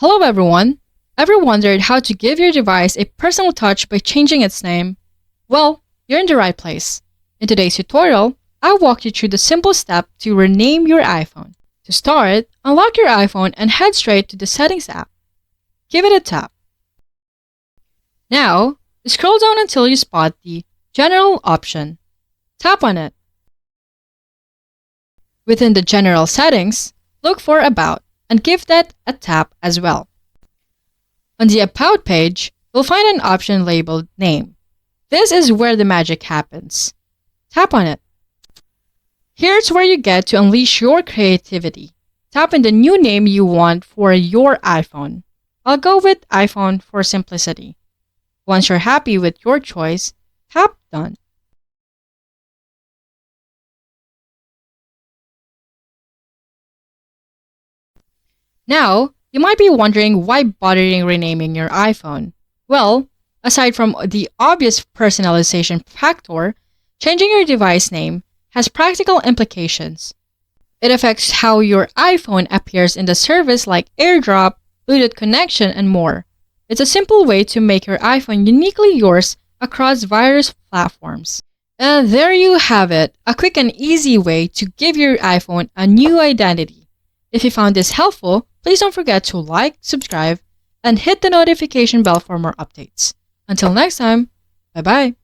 Hello everyone! Ever wondered how to give your device a personal touch by changing its name? Well, you're in the right place. In today's tutorial, I'll walk you through the simple step to rename your iPhone. To start, unlock your iPhone and head straight to the Settings app. Give it a tap. Now, scroll down until you spot the General option. Tap on it. Within the General settings, look for About and give that a tap as well. On the About page, you'll find an option labeled Name. This is where the magic happens. Tap on it. Here's where you get to unleash your creativity. Tap in the new name you want for your iPhone. I'll go with iPhone for simplicity. Once you're happy with your choice, tap Done. Now, you might be wondering why bothering renaming your iPhone. Well, aside from the obvious personalization factor, changing your device name has practical implications. It affects how your iPhone appears in the service like AirDrop, Bluetooth connection, and more. It's a simple way to make your iPhone uniquely yours across various platforms. And there you have it, a quick and easy way to give your iPhone a new identity. If you found this helpful, please don't forget to like, subscribe, and hit the notification bell for more updates. Until next time, bye-bye.